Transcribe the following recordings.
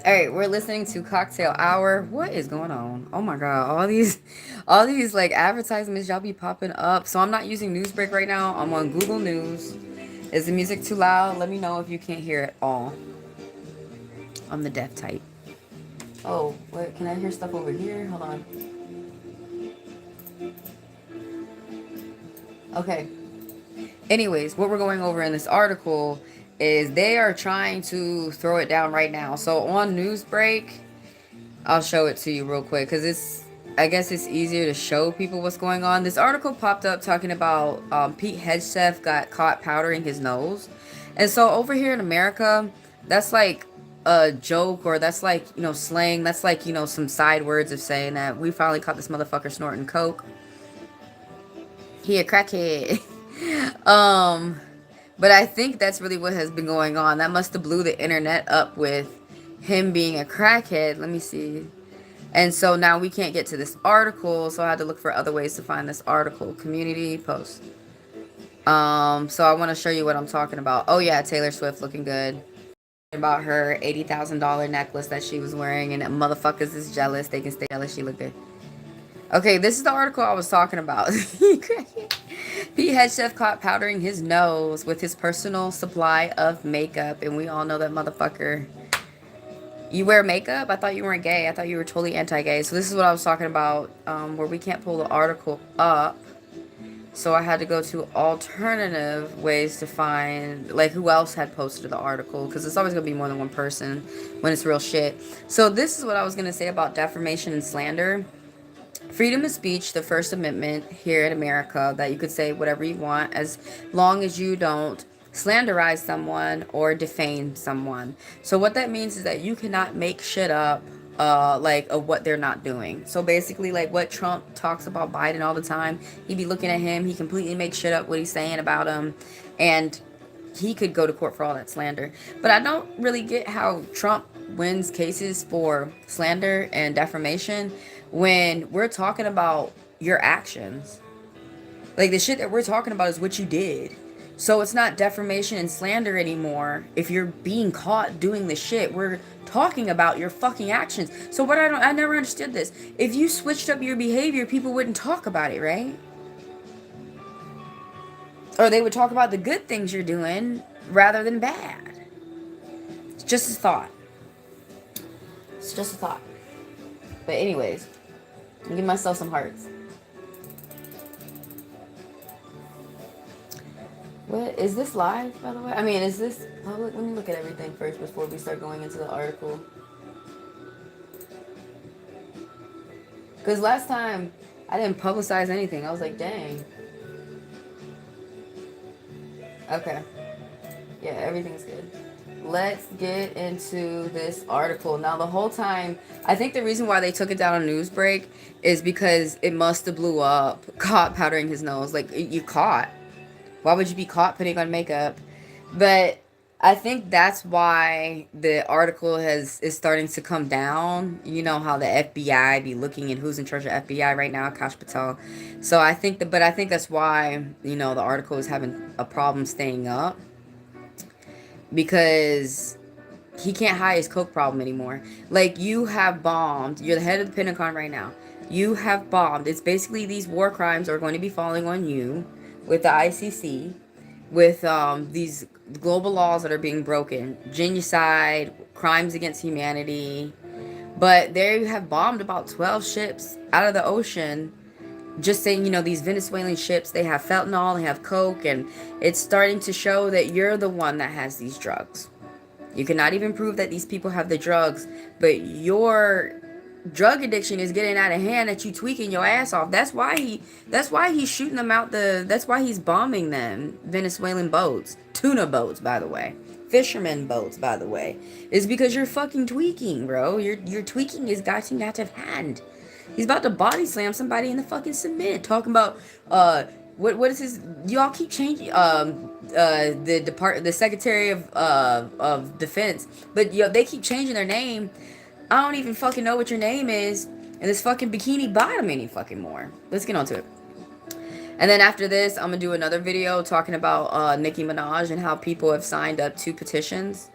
All right, we're listening to Cocktail Hour. What is going on? Oh my god, all these like advertisements y'all be popping up. So I'm not using Newsbreak right now. I'm on Google News. Is the music too loud? Let me know if you can't hear it all. I'm the deaf type. Oh, wait, can I hear stuff over here? Hold on. Okay. Anyways, what we're going over in this article is they are trying to throw it down right now. So on Newsbreak, I'll show it to you real quick because I guess it's easier to show people what's going on. This article popped up talking about Pete Hegseth got caught powdering his nose. And so over here in America, that's like a joke, or that's like, slang. That's like, some side words of saying that we finally caught this motherfucker snorting coke. He a crackhead. um, but I think that's really what has been going on. That must have blew the internet up with him being a crackhead. Let me see. And so now we can't get to this article, so I had to look for other ways to find this article. Community post. So I want to show you what I'm talking about. Oh yeah, Taylor Swift looking good. About her $80,000 necklace that she was wearing, and motherfuckers is jealous. They can stay jealous. She looked good. Okay, this is the article I was talking about. Pete Hegseth caught powdering his nose with his personal supply of makeup, and we all know that motherfucker. You wear makeup? I thought you weren't gay. I thought you were totally anti-gay. So this is what I was talking about, where we can't pull the article up. So I had to go to alternative ways to find, like, who else had posted the article. Because it's always going to be more than one person when it's real shit. So this is what I was going to say about defamation and slander. Freedom of speech, the First Amendment here in America, that you could say whatever you want as long as you don't slanderize someone or defame someone. So what that means is that you cannot make shit up like of what they're not doing. So basically, like what Trump talks about Biden all the time, he'd be looking at him, he completely makes shit up what he's saying about him, and he could go to court for all that slander. But I don't really get how Trump wins cases for slander and defamation when we're talking about your actions. Like, the shit that we're talking about is what you did. So it's not defamation and slander anymore if you're being caught doing the shit. We're talking about your fucking actions. So what I never understood this. If you switched up your behavior, people wouldn't talk about it, right? Or they would talk about the good things you're doing rather than bad. It's just a thought. It's just a thought. But anyways, give myself some hearts. What is this live, by the way? I mean, is this public? Let me look at everything first before we start going into the article. Because last time I didn't publicize anything. I was like, dang. Okay. Yeah, everything's good. Let's get into this article. Now, the whole time, I think the reason why they took it down on Newsbreak is because it must have blew up. Caught powdering his nose. Like, you caught. Why would you be caught putting on makeup? But I think that's why the article is starting to come down. You know how the FBI be looking at who's in charge of FBI right now, Kash Patel. So I think but I think that's why, the article is having a problem staying up, because he can't hide his coke problem anymore. Like, you have bombed. You're the head of the Pentagon right now. You have bombed. It's basically these war crimes are going to be falling on you with the ICC, with these global laws that are being broken, genocide, crimes against humanity. But there you have bombed about 12 ships out of the ocean, just saying, these Venezuelan ships, they have fentanyl, they have coke, and it's starting to show that you're the one that has these drugs. You cannot even prove that these people have the drugs, but your drug addiction is getting out of hand, that you tweaking your ass off. That's why he's shooting them out that's why he's bombing them Venezuelan boats, tuna boats, by the way, fishermen boats, by the way, is because you're fucking tweaking, bro. Your tweaking is getting out of hand. He's about to body slam somebody in the fucking cement, talking about what is his? Y'all keep changing the Secretary of Defense, but they keep changing their name. I don't even fucking know what your name is, and this fucking bikini bottom any fucking more. Let's get on to it. And then after this, I'm gonna do another video talking about Nicki Minaj and how people have signed up 2 petitions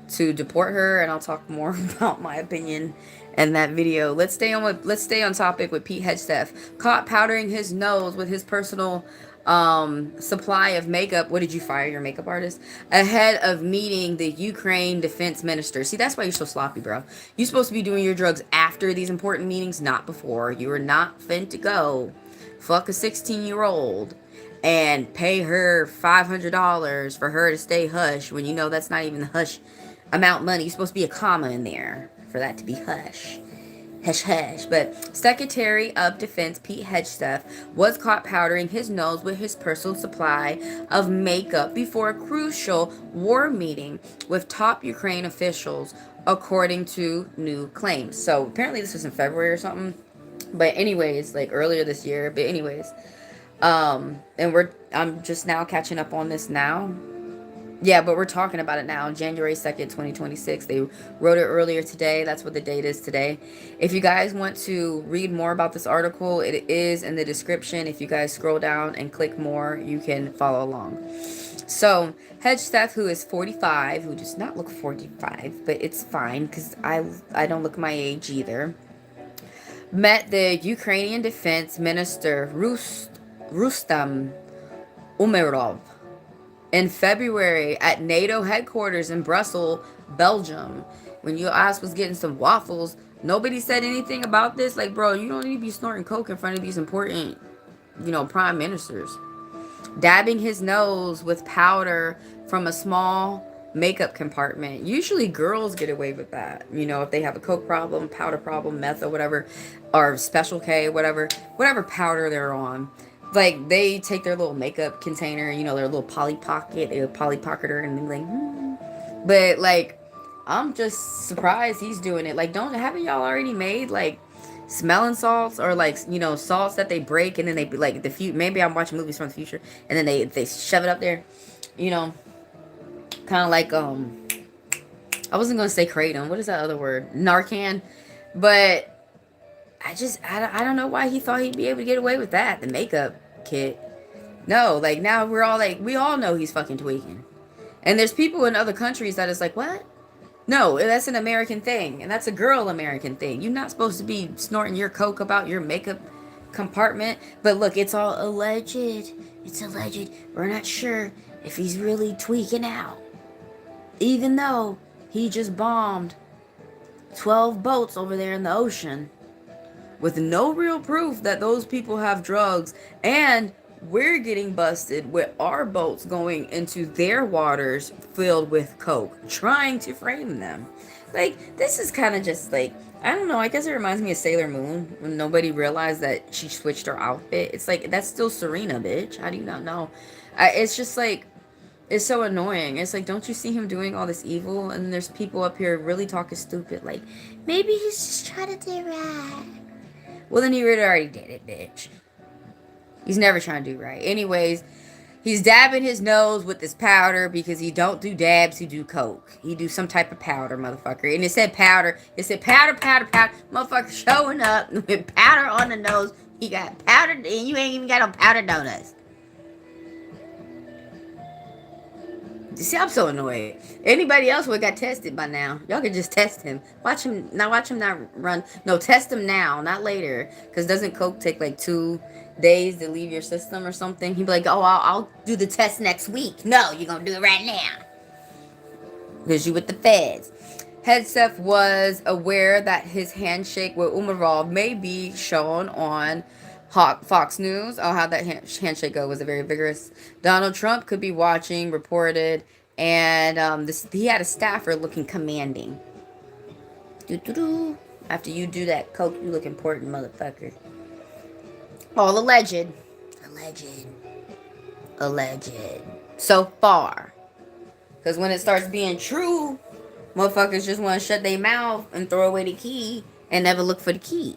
to deport her, and I'll talk more about my opinion in that video. Let's stay on topic with Pete Hegseth. Caught powdering his nose with his personal supply of makeup. What did you fire your makeup artist? Ahead of meeting the Ukraine defense minister. See, that's why you're so sloppy, bro. You're supposed to be doing your drugs after these important meetings, not before. You are not fin to go fuck a 16-year-old and pay her $500 for her to stay hush when you know that's not even the hush amount money. You're supposed to be a comma in there for that to be hush. Hush hush. But Secretary of Defense Pete Hegseth was caught powdering his nose with his personal supply of makeup before a crucial war meeting with top Ukraine officials, according to new claims. So apparently this was in February or something. But anyways, like earlier this year. But anyways, and I'm just now catching up on this now. Yeah, but we're talking about it now, January 2nd, 2026. They wrote it earlier today. That's what the date is today. If you guys want to read more about this article, it is in the description. If you guys scroll down and click more, you can follow along. So, Hegseth, who is 45, who does not look 45, but it's fine because I don't look my age either, met the Ukrainian Defense Minister Rustam Umerov in February at NATO headquarters in Brussels, Belgium. When your ass was getting some waffles, nobody said anything about this. Like, bro, you don't need to be snorting coke in front of these important, prime ministers. Dabbing his nose with powder from a small makeup compartment. Usually girls get away with that. If they have a coke problem, powder problem, meth or whatever, or Special K, whatever powder they're on. Like, they take their little makeup container, their little Polly Pocket, they Polly Pocketer, and they're like, But, like, I'm just surprised he's doing it. Like, haven't y'all already made, like, smelling salts, or, like, salts that they break, and then they, like, maybe I'm watching movies from the future, and then they shove it up there, kind of like, I wasn't going to say kratom. What is that other word? Narcan. But I don't know why he thought he'd be able to get away with that. The makeup kit. No, like, now we're all like, we all know he's fucking tweaking. And there's people in other countries that is like, what? No, that's an American thing. And that's a girl American thing. You're not supposed to be snorting your coke about your makeup compartment. But look, it's all alleged. It's alleged. We're not sure if he's really tweaking out. Even though he just bombed 12 boats over there in the ocean with no real proof that those people have drugs, and we're getting busted with our boats going into their waters filled with coke, trying to frame them. Like, this is kind of just like, I don't know, I guess it reminds me of Sailor Moon, when nobody realized that she switched her outfit. It's like, that's still Serena, bitch. How do you not know? It's just like, it's so annoying. It's like, don't you see him doing all this evil? And there's people up here really talking stupid, like, maybe he's just trying to do right. Well, then he already did it, bitch. He's never trying to do right. Anyways, he's dabbing his nose with this powder because he don't do dabs, he do coke. He do some type of powder, motherfucker. And it said powder. It said powder, powder, powder. Motherfucker showing up with powder on the nose. He got powder, and you ain't even got no powder donuts. You see, I'm so annoyed. Anybody else would have got tested by now. Y'all could just test him. Watch him not run. No, test him now, not later. Because doesn't coke take like 2 days to leave your system or something? He'd be like, oh, I'll do the test next week. No, you're going to do it right now. Because you with the feds. Hegseth was aware that his handshake with Umerov may be shown on Fox News. Oh, how that handshake go was a very vigorous. Donald Trump could be watching, reported, and he had a staffer looking commanding. After you do that coke, you look important, motherfucker. All alleged. So far. Because when it starts being true, motherfuckers just want to shut their mouth and throw away the key and never look for the key.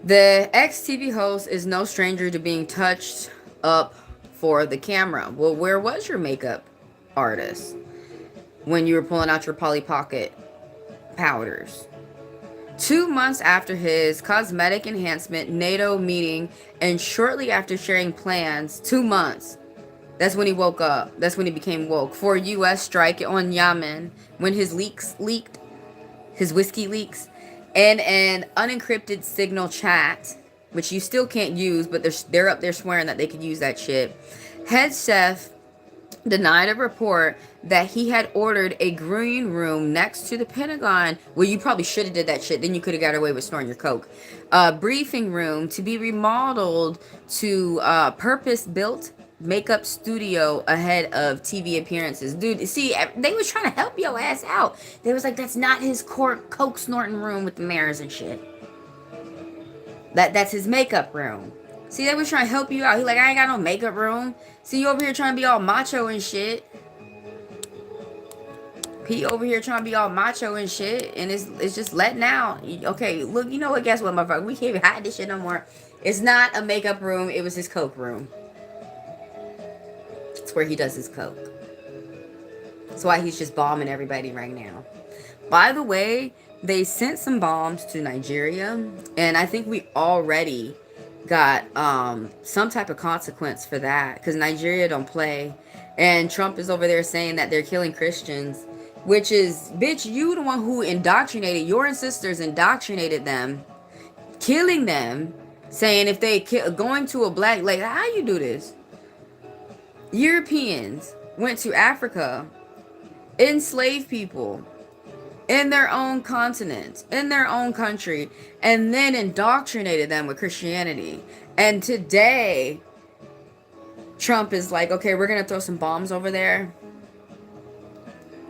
The ex-TV host is no stranger to being touched up for the camera. Well, where was your makeup artist when you were pulling out your Polly Pocket powders? 2 months after his cosmetic enhancement NATO meeting, and shortly after sharing plans, 2 months That's when he woke up. That's when he became woke. For U.S. strike on Yemen, when his leaks leaked, his whiskey leaks, and an unencrypted signal chat, which you still can't use, but they're up there swearing that they could use that shit. Hegseth denied a report that he had ordered a green room next to the Pentagon. Well, you probably should have did that shit. Then you could have got away with snoring your coke. Briefing room to be remodeled to purpose-built makeup studio ahead of TV appearances. Dude, see, they was trying to help your ass out. They was like, that's not his coke snorting room with the mirrors and shit. That's his makeup room. See, they was trying to help you out. He like, I ain't got no makeup room. See, you over here trying to be all macho and shit. He over here trying to be all macho and shit. And it's just letting out. Okay, look, you know what? Guess what, motherfucker? We can't hide this shit no more. It's not a makeup room. It was his coke room. It's where he does his coke. That's why he's just bombing everybody right now. By the way, they sent some bombs to Nigeria. And I think we already got some type of consequence for that, because Nigeria don't play. And Trump is over there saying that they're killing Christians, which is, bitch, you the one who indoctrinated, your ancestors indoctrinated them, killing them, saying if they going to a black, like, how you do this? Europeans went to Africa, enslaved people in their own continent, in their own country, and then indoctrinated them with Christianity. And today, Trump is like, okay, we're going to throw some bombs over there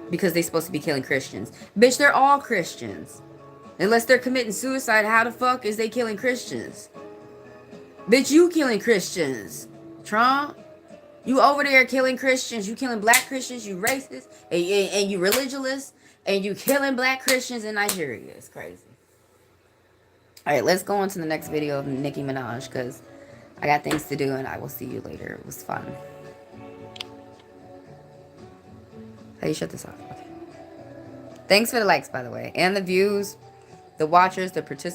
because they're supposed to be killing Christians. Bitch, they're all Christians. Unless they're committing suicide, how the fuck is they killing Christians? Bitch, you killing Christians. Trump, you over there killing Christians. You killing black Christians. You racist. And you religious. And you killing black Christians in Nigeria. It's crazy. Alright, let's go on to the next video of Nicki Minaj, because I got things to do and I will see you later. It was fun. How you shut this off? Okay. Thanks for the likes, by the way. And the views, the watchers, the participants.